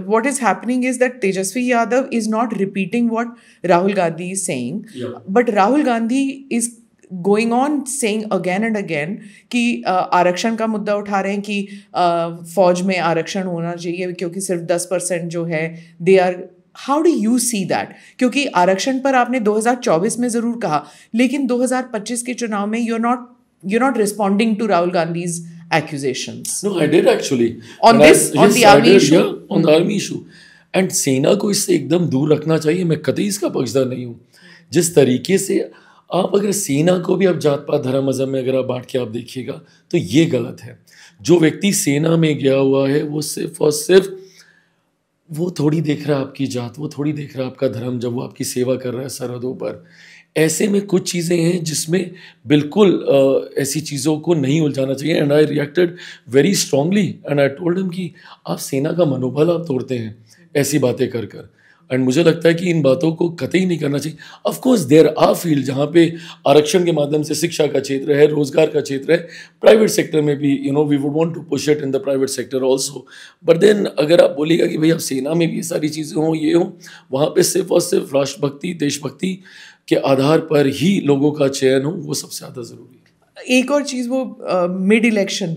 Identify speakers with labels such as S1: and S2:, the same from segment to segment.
S1: what is happening is that Tejasvi Yadav is not repeating what Rahul Gandhi is saying, but Rahul Gandhi is going on saying again and again कि आरक्षण का मुद्दा उठा रहे हैं कि फौज में आरक्षण होना चाहिए क्योंकि सिर्फ 10% जो है they are. How do you see that? क्योंकि आरक्षण पर आपने 2024 में जरूर कहा, लेकिन 2025 के चुनाव में you're not responding to Rahul Gandhi's accusations.
S2: No, I did actually.
S1: On the army issue?
S2: Yeah, on the army issue. And सेना को इससे एकदम दूर रखना चाहिए. मैं कतई इसका पक्षधर नहीं हूँ. जिस तरीके से आप अगर सेना को भी आप जात पात धर्म मजहब में अगर आप बांट के आप देखिएगा तो ये गलत है. जो व्यक्ति सेना में गया हुआ है वो सिर्फ और सिर्फ वो थोड़ी देख रहा है आपकी जात, वो थोड़ी देख रहा है आपका धर्म जब वो आपकी सेवा कर रहा है सरहदों पर. ऐसे में कुछ चीज़ें हैं जिसमें बिल्कुल ऐसी चीज़ों को नहीं उलझाना चाहिए. And I reacted very strongly and I told him कि आप सेना का मनोबल आप तोड़ते हैं ऐसी बातें कर कर. एंड मुझे लगता है कि इन बातों को कतई नहीं करना चाहिए. Of course there are field जहाँ पे आरक्षण के माध्यम से शिक्षा का क्षेत्र है, रोजगार का क्षेत्र है, प्राइवेट सेक्टर में भी we would want to push it in the private sector also. But then अगर आप बोलिएगा कि भाई आप सेना में भी ये सारी चीज़ें हों ये हों, वहाँ पे सिर्फ और सिर्फ राष्ट्रभक्ति देशभक्ति के आधार पर ही लोगों का चयन हो, वो सबसे ज़्यादा ज़रूरी है.
S1: एक और चीज़, वो मिड इलेक्शन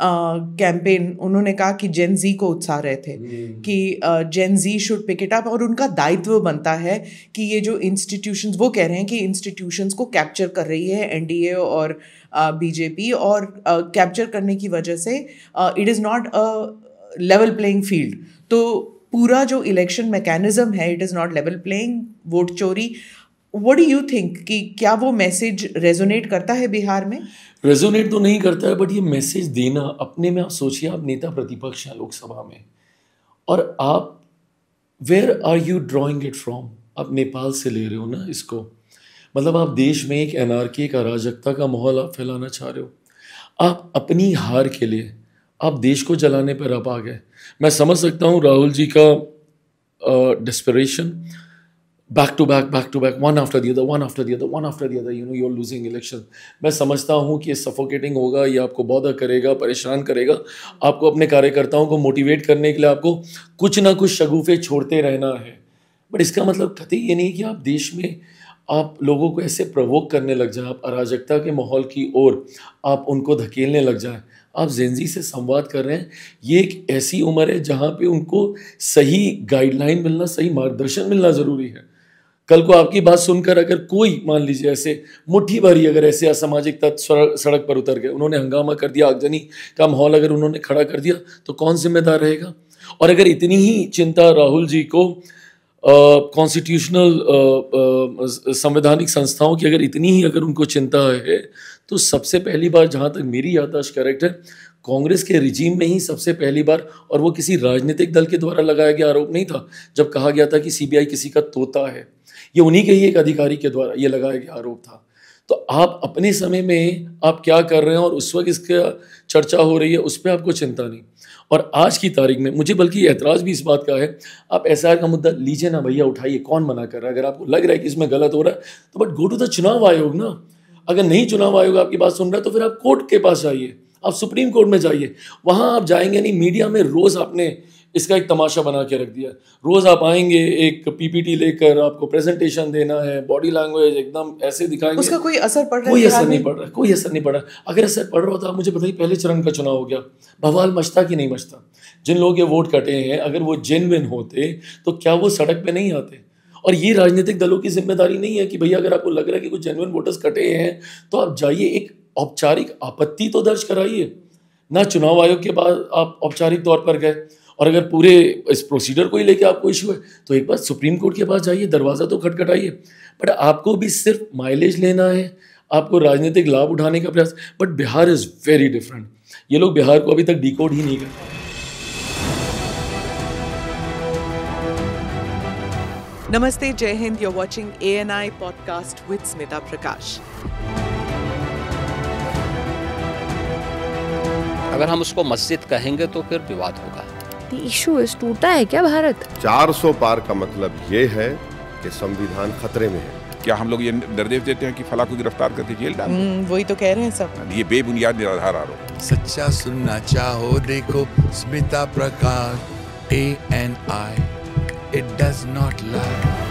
S1: कैंपेन उन्होंने कहा कि जेन जी को उत्साह रहे थे कि जेन जी शुड पिक इट अप और उनका दायित्व बनता है कि ये जो इंस्टीट्यूशंस, वो कह रहे हैं कि इंस्टीट्यूशंस को कैप्चर कर रही है एनडीए और बीजेपी, और कैप्चर करने की वजह से it is not a level playing field. तो पूरा जो इलेक्शन मैकेनिज्म है it is not level playing, vote चोरी. What do you think कि क्या वो मैसेज रेजोनेट करता है बिहार में?
S2: रेजोनेट तो नहीं करता है, बट ये मैसेज देना अपने में, आप सोचिए आप नेता प्रतिपक्ष हैं लोकसभा में और आप where are you drawing it from? आप नेपाल से ले रहे हो ना इसको. मतलब आप देश में एक एनार्की, एक अराजकता का माहौल आप फैलाना चाह रहे हो. आप अपनी हार के लिए आप देश को जलाने पर आप आ गए. मैं समझ सकता हूँ राहुल जी का desperation. Back to back, one after the other, you're losing election. मैं समझता हूँ कि ये सफोकेटिंग होगा, ये आपको बॉदर करेगा, परेशान करेगा. आपको अपने कार्यकर्ताओं को मोटिवेट करने के लिए आपको कुछ ना कुछ शगुफे छोड़ते रहना है. बट इसका मतलब कतई ये नहीं कि आप देश में आप लोगों को ऐसे प्रवोक करने लग जाएं, आप अराजकता के माहौल की ओर आप उनको धकेलने लग जाएं. आप जेनजी से संवाद कर रहे हैं. ये एक ऐसी उम्र है जहाँ पे उनको सही गाइडलाइन मिलना, सही मार्गदर्शन मिलना ज़रूरी है. कल को आपकी बात सुनकर अगर कोई मान लीजिए ऐसे मुट्ठी भरी अगर ऐसे असामाजिक तत्व सड़क पर उतर गए, उन्होंने हंगामा कर दिया, आगजनी का माहौल अगर उन्होंने खड़ा कर दिया, तो कौन जिम्मेदार रहेगा? और अगर इतनी ही चिंता राहुल जी को कॉन्स्टिट्यूशनल संवैधानिक संस्थाओं की अगर इतनी ही अगर उनको चिंता है, तो सबसे पहली बार जहाँ तक मेरी याददाश्त करेक्ट है, कांग्रेस के रिजीम में ही सबसे पहली बार, और वो किसी राजनीतिक दल के द्वारा लगाया गया आरोप नहीं था, जब कहा गया था कि सीबीआई किसी का तोता है, ये उन्हीं के ही एक अधिकारी के द्वारा ये लगाया गया आरोप था. तो आप अपने समय में आप क्या कर रहे हैं और उस वक्त इसका चर्चा हो रही है, उस पर आपको चिंता नहीं. और आज की तारीख में मुझे बल्कि एतराज़ भी इस बात का है, आप एसआईआर का मुद्दा लीजिए ना भैया, उठाइए, कौन मना कर रहा है? अगर आपको लग रहा है कि इसमें गलत हो रहा है तो बट गो टू द चुनाव आयोग ना. अगर नहीं चुनाव आयोग आपकी बात सुन रहा है तो फिर आप कोर्ट के पास जाइए, आप सुप्रीम कोर्ट में जाइए. वहाँ आप जाएंगे नहीं, मीडिया में रोज़ आपने इसका एक तमाशा बना के रख दिया. रोज़ आप आएंगे, एक पीपीटी लेकर आपको प्रेजेंटेशन देना है, बॉडी लैंग्वेज एकदम ऐसे दिखाएंगे.
S1: उसका कोई असर पड़ रहा है?
S2: कोई असर नहीं पड़ रहा, कोई असर नहीं पड़ रहा. अगर असर पड़ रहा होता, मुझे बताइए, पहले चरण का चुनाव हो गया, बवाल मचता कि नहीं मचता? जिन लोगों के वोट कटे हैं अगर वो जेन्युइन होते तो क्या वो सड़क पे नहीं आते? और ये राजनीतिक दलों की जिम्मेदारी नहीं है कि भैया अगर आपको लग रहा है कि कुछ जेन्युइन वोटर्स कटे हैं तो आप जाइए, एक औपचारिक आपत्ति तो दर्ज कराइए ना. चुनाव आयोग के बाद आप औपचारिक तौर पर गए, और अगर पूरे इस प्रोसीजर को ही लेके आपको इशू है तो एक बार सुप्रीम कोर्ट के पास जाइए, दरवाज़ा तो खटखटाइए. बट आपको भी सिर्फ माइलेज लेना है, आपको राजनीतिक लाभ उठाने का प्रयास. But Bihar is very different. ये लोग बिहार को अभी तक डिकोड ही नहीं कर पाए.
S1: नमस्ते, जय Hind. you're watching ANI podcast with Smita प्रकाश.
S3: अगर हम उसको मस्जिद कहेंगे तो फिर विवाद होगा.
S4: इशू इस टूटा है क्या भारत?
S5: 400 पार का मतलब ये है कि संविधान खतरे में है.
S6: क्या हम लोग ये निर्देश देते हैं कि फला को गिरफ्तार करके जेल डाल?
S1: वही तो कह रहे हैं सब.
S6: ये बेबुनियाद निराधार आरोप.
S7: सच्चा सुनना चाहो देखो स्मिता प्रकाश ANI, it does not lie.